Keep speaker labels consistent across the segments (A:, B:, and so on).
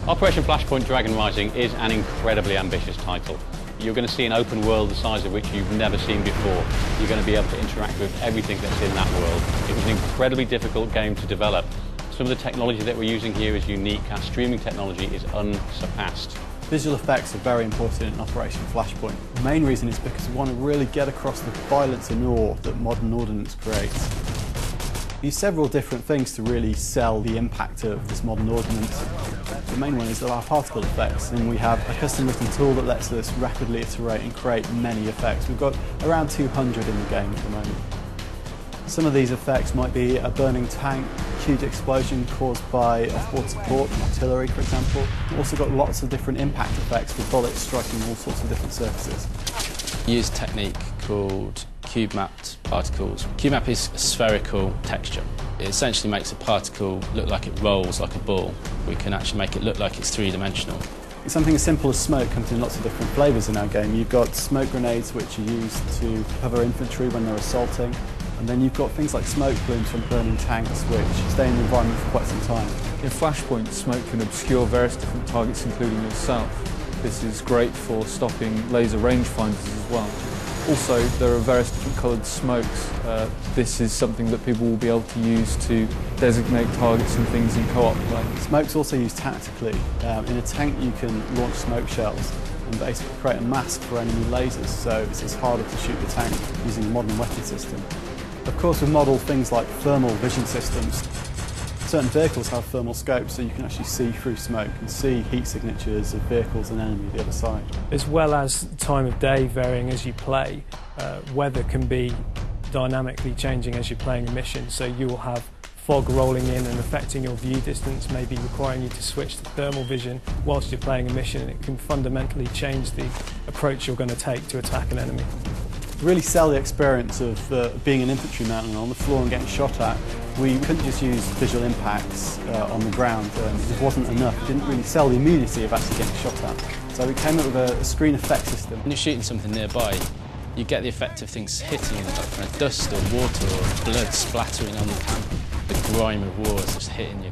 A: Operation Flashpoint Dragon Rising is an incredibly ambitious title. You're going to see an open world the size of which you've never seen before. You're going to be able to interact with everything that's in that world. It was an incredibly difficult game to develop. Some of the technology that we're using here is unique. Our streaming technology is unsurpassed.
B: Visual effects are very important in Operation Flashpoint. The main reason is because we want to really get across the violence and awe that modern ordnance creates. We use several different things to really sell the impact of this modern ordnance. The main one is our particle effects, and we have a custom written tool that lets us rapidly iterate and create many effects. We've got around 200 in the game at the moment. Some of these effects might be a burning tank, huge explosion caused by off-board support, artillery for example. We've also got lots of different impact effects with bullets striking all sorts of different surfaces.
C: We use a technique called cube-mapped particles. Cube-map is a spherical texture. It essentially makes a particle look like it rolls like a ball. We can actually make it look like it's three-dimensional.
B: Something as simple as smoke comes in lots of different flavours in our game. You've got smoke grenades which are used to cover infantry when they're assaulting. And then you've got things like smoke plumes from burning tanks which stay in the environment for quite some time.
D: In Flashpoint, smoke can obscure various different targets, including yourself. This is great for stopping laser rangefinders as well. Also, there are various different coloured smokes. This is something that people will be able to use to designate targets and things in co-op play.
B: Smoke's also used tactically. In a tank you can launch smoke shells and basically create a mask for enemy lasers, so it's harder to shoot the tank using a modern weapon system. Of course, we've modelled things like thermal vision systems. Certain vehicles have thermal scopes, so you can actually see through smoke and see heat signatures of vehicles and enemy the other side.
E: As well as time of day varying as you play, weather can be dynamically changing as you're playing a mission, so you will have fog rolling in and affecting your view distance, maybe requiring you to switch to thermal vision whilst you're playing a mission, and it can fundamentally change the approach you're going to take to attack an enemy.
B: To really sell the experience of being an infantryman and on the floor and getting shot at, we couldn't just use visual impacts on the ground. It wasn't enough. It didn't really sell the immediacy of actually getting shot at. So we came up with a screen effect system.
C: When you're shooting something nearby, you get the effect of things hitting you, like kind of dust or water or blood splattering on the camp. The grime of war is just hitting you.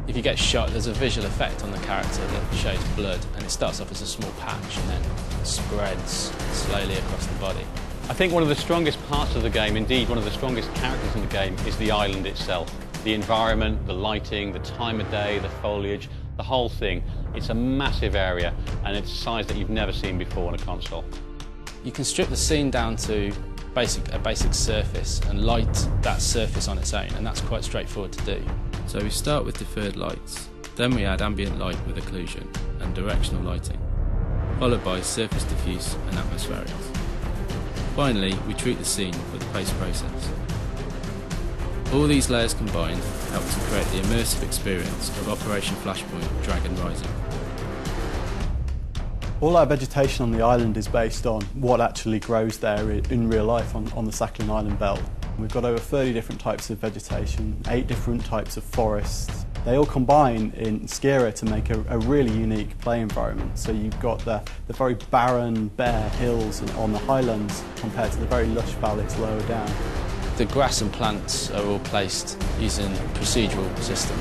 C: If you get shot, there's a visual effect on the character that shows blood, and it starts off as a small patch and then spreads slowly across the body.
A: I think one of the strongest parts of the game, indeed one of the strongest characters in the game, is the island itself. The environment, the lighting, the time of day, the foliage, the whole thing. It's a massive area, and it's a size that you've never seen before on a console.
C: You can strip the scene down to a basic surface and light that surface on its own, and that's quite straightforward to do. So we start with deferred lights, then we add ambient light with occlusion and directional lighting, followed by surface diffuse and atmospherics. Finally, we treat the scene with the paste process. All these layers combined help to create the immersive experience of Operation Flashpoint Dragon Rising.
B: All our vegetation on the island is based on what actually grows there in real life on the Sakhalin Island belt. We've got over 30 different types of vegetation, 8 different types of forests. They all combine in Skira to make a really unique play environment. So you've got the very barren, bare hills on the highlands compared to the very lush valleys lower down.
C: The grass and plants are all placed using a procedural system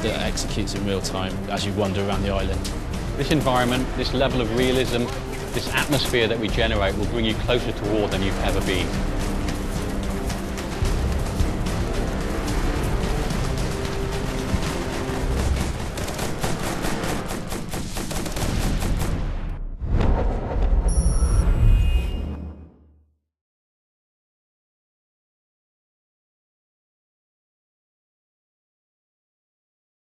C: that executes in real time as you wander around the island.
A: This environment, this level of realism, this atmosphere that we generate will bring you closer to war than you've ever been.